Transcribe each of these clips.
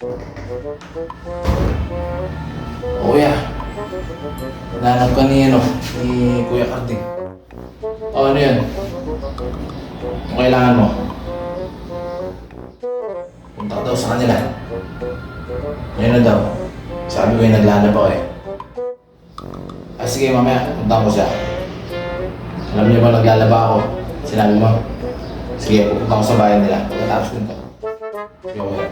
O kuya, nanap ka ni Kuya Karding. O ano yun? Kung kailangan mo, punta ka daw sa kanila. Ngayon na daw. Sabi ko yung naglalaba ko eh. Sige mamaya, punta ko siya. Alam niyo ba naglalaba ako? Sinabi mo? Sige, pupunta ko sa bahay nila. Pagkatapos nito. Yo, kuya.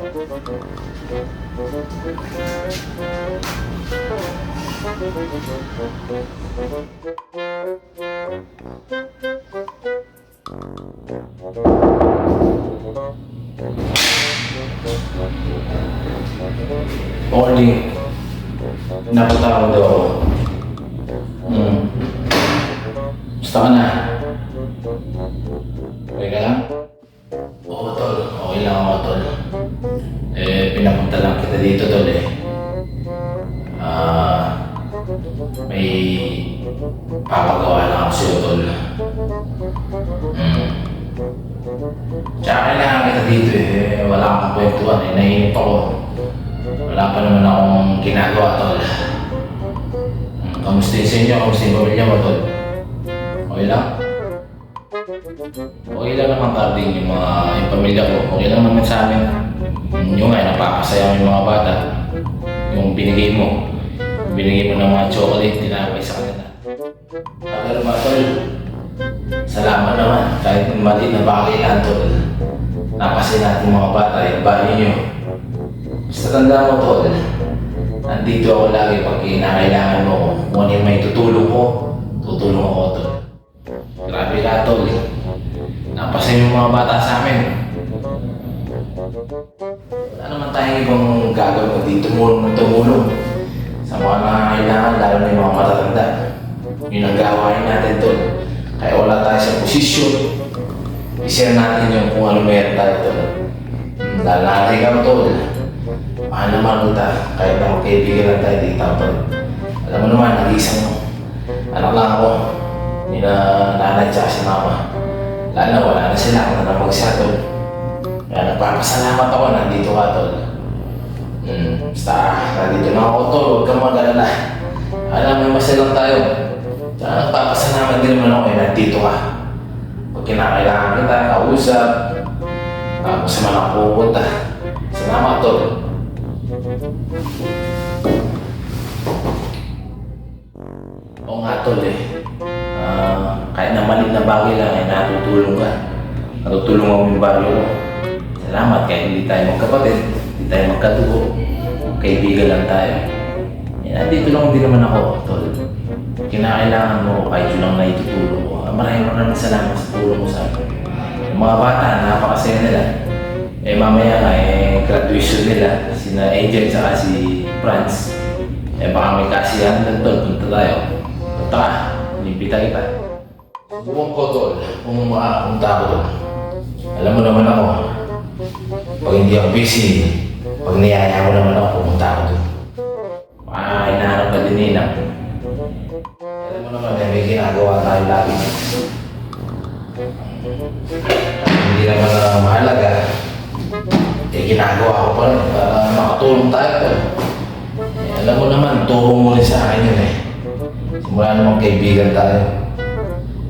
Morning. Napunta ako daw. Gusto ka na? Okay ka lang? Oo, tol. Okay lang ako, tol. Pinapunta lang kita dito, tol eh. May papagawa lang ako sa'yo, tol. Tsaka kailangan kita dito eh. Wala akong kwentuhan eh. Nainip ako. Wala pa naman akong ginagawa, tol. Kamusta yung sa inyo? Kamusta yung pamilya mo, tol? Okay lang? Okay lang naman, Karding, yung pamilya ko. Okay lang naman sa amin. Yung nga, napapasaya mo yung mga bata. Yung binigay mo. Binigay mo ng mga chocolate, tinapay sa kanila. Pero ba, tol? Salamat naman. Kahit mali na bagay lang, tol. Napasaya natin mga bata, yung bali nyo. Sa tanda mo, tol. Nandito ako lagi pag kinakailangan mo ko. Kung ano yung may tutulong ko, tutulong ako, tol. Grabe ka, tol. Napasaya yung mga bata sa amin. Wala naman tayong ibang gagawin kundi tumulong sa mga nangangailangan, lalo na yung mga matatanda. Yun ang gawain natin, tol. Kaya wala tayo sa posisyon. I-share natin yung kung ano meron tayo, tol. Lalo na ikaw, tol. Mahal naman kita, kahit na magkaibigan lang tayo dito, tol. Alam mo naman, nag-iisang anak lang ako. Hindi na nanay tsaka si mama. Lalo na wala na sila, ako na mag-isa, tol. Kaya nagpapasalamat ako, nandito ka, tol. Basta, nandito na ako, tol. Huwag kang mag-alala. Alam mo, masalang tayo. Tsaka nagpapasalamat din naman ako, nandito ka. Pag kinakailangan kita, kausap. Tapos naman ako pupunta. Salamat, tol. Oo nga, tol eh. Kahit na maliit na bagay lang eh, natutulong ka. Natutulong ako yung baryo ko. Salamat kahit hindi tayo magkapatid, hindi tayo magkatugo. Kaibigan lang tayo. Nandito lang din naman ako, tol. Kinakailangan mo kahit yun lang na itutulong ko. Maraming salamat sa tulong mo sa akin. Yung mga bata, napakasaya nila. Mamaya nga graduation nila, sina Angel at si Franz. Baka may kasiyahan lang, tol. Punta tayo. Punta ka. Inimbita kita. Subukan ko, tol. Kung makapunta ako, tol. Alam mo naman ako. Pag hindi ako busy, pag niyaya mo naman ako, pumunta ako, tol. Hinahanap ka din nila. Alam mo naman, may ginagawa tayo lagi. Hindi naman mahalaga. Ginagawa ko pa rin para makatulong tayo, tol. Alam mo naman, turo mo rin sa akin yun eh. Simula namang kaibigan tayo.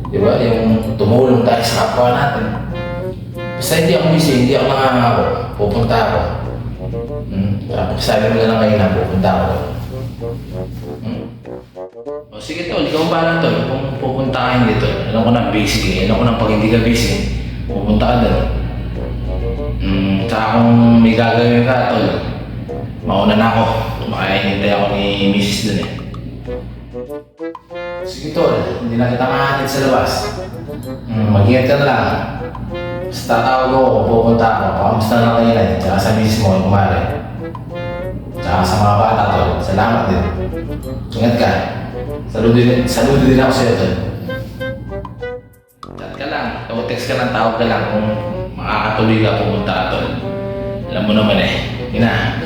Diba? Yung tumulong tayo sa kapwa natin. Basta hindi ako busy, hindi ako nangangako. Pupunta ako. Sabi mo na lang kayo na pupunta ako. O sige, tol, ikaw ba lang, tol? Kung pupunta ka hindi, tol. Alam ko na busy eh. Alam ko na pag hindi ka busy, pupunta ka doon. Tsaka kung may gagawin ka, tol, mauna na ako. Makahihintay ako ni Mrs. dun eh. Sige, tol, hindi na kita mahatid sa labas. Mag-ingat ka na lang. Basta tawag ako kung pupunta ako. Kamusta na kayo lang. Tsaka sa Mrs. mo, kumari. Tsaka sa mga bata, tol. Salamat din. Ingat ka. Saludo din ako sa'yo, tol. Chat ka lang. O text ka lang, tawag ka lang kung makakatuloy ka pupunta ka, tol. Alam mo naman eh. Ina,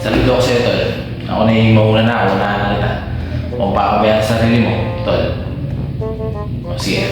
saludo ako sa'yo, tol. Ako na yung mauna na, unahan na kita. Kung papabayaan sa sarili mo, tol. O sige.